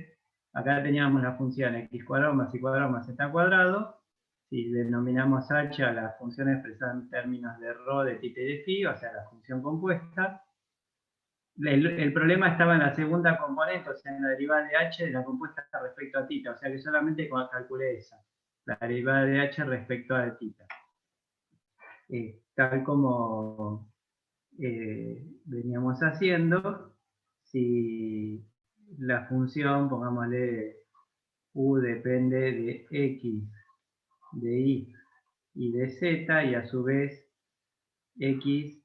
acá teníamos la función x cuadrado más y cuadrado más z cuadrado. Si denominamos h a la función expresada en términos de rho, de θ y de phi, o sea, la función compuesta. El problema estaba en la segunda componente, o sea, en la derivada de h de la compuesta respecto a θ, o sea que solamente calculé esa, la derivada de h respecto a θ. Tal como veníamos haciendo, si la función, pongámosle u depende de x, de y y de z, y a su vez x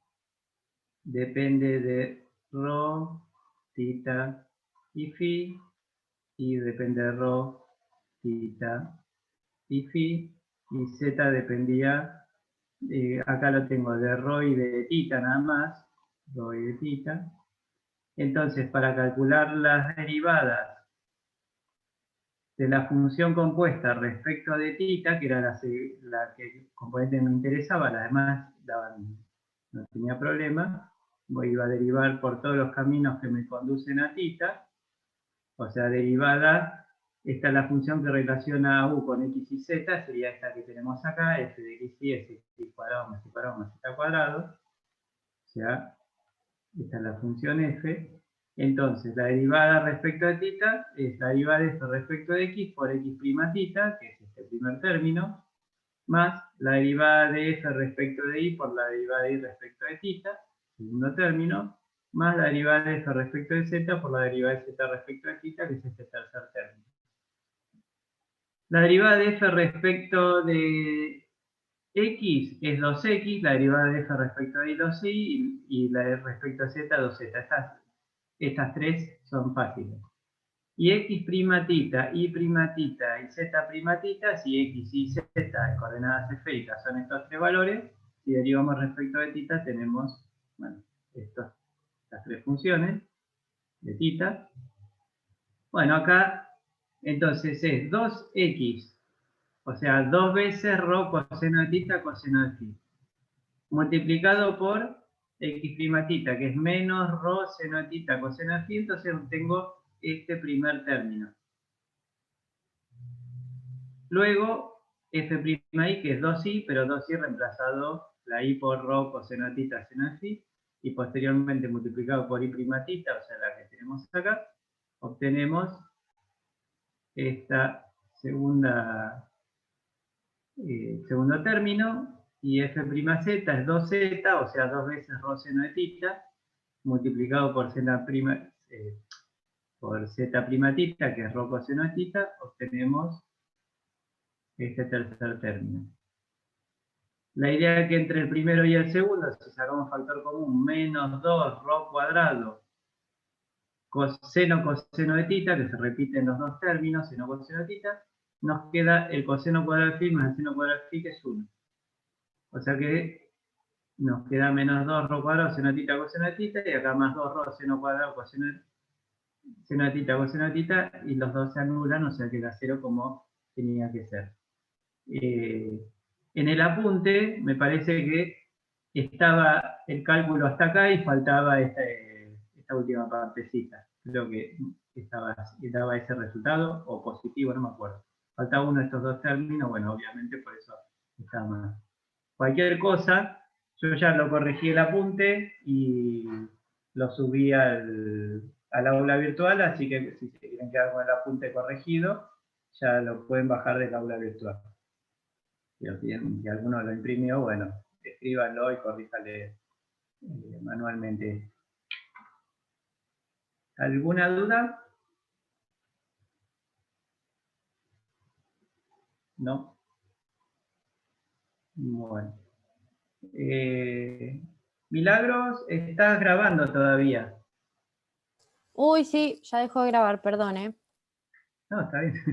depende de rho, θ y phi, y depende de rho, θ y phi, y z dependía, acá lo tengo, de rho y de θ nada más, rho y de tita. Entonces, para calcular las derivadas de la función compuesta respecto de tita, que era la que el componente me interesaba, las demás no tenía problema, iba a derivar por todos los caminos que me conducen a tita, o sea, derivada, esta es la función que relaciona a u con x y z, sería esta que tenemos acá, f de x y es x cuadrado más y cuadrado más z cuadrado, o sea, esta es la función f. Entonces, la derivada respecto de tita es la derivada de esto respecto de x por x' tita, que es este primer término, más la derivada de f respecto de y por la derivada de y respecto de tita, segundo término, más la derivada de f respecto de z por la derivada de z respecto de tita, que es este tercer término. La derivada de f respecto de x es 2x, la derivada de f respecto de y 2y, y la de respecto a z 2z. Estas tres son fáciles. Y x' tita, y' tita y z' tita, si x y z en coordenadas esféricas son estos tres valores, si derivamos respecto de tita tenemos, bueno, estas tres funciones de tita. Bueno, acá entonces es 2x, o sea, 2 veces rho coseno de tita coseno de phi, multiplicado por x' tita, que es menos rho seno de tita coseno de phi, entonces obtengo este primer término. Luego, f'y, que es 2i, pero 2i reemplazado la i por rho coseno de tita seno de phi, y posteriormente multiplicado por i' tita, o sea, la que tenemos acá, obtenemos esta segundo término, y f'z es 2z, o sea, 2 veces rho seno de tita, multiplicado por z' tita, que es rho coseno de tita, obtenemos este tercer término. La idea es que entre el primero y el segundo, si sacamos factor común, menos 2 rho cuadrado coseno de tita, que se repiten los dos términos, seno coseno de tita, nos queda el coseno cuadrado de phi más el seno cuadrado de phi, que es 1. O sea que nos queda menos 2 rho cuadrado seno de tita coseno de tita, y acá más 2 rho seno cuadrado coseno de tita coseno de tita, y los dos se anulan, o sea que queda 0 como tenía que ser. En el apunte me parece que estaba el cálculo hasta acá y faltaba esta última partecita. Creo que daba ese resultado, o positivo, no me acuerdo. Faltaba uno de estos dos términos, bueno, obviamente por eso estaba mal. Cualquier cosa, yo ya lo corregí el apunte y lo subí al aula virtual, así que si se quieren quedar con el apunte corregido, ya lo pueden bajar del aula virtual. Si alguno lo imprimió, bueno, escríbanlo y corríjale manualmente. ¿Alguna duda? ¿No? Bueno. Milagros, estás grabando todavía. Uy, sí, ya dejó de grabar, perdón, No, está bien.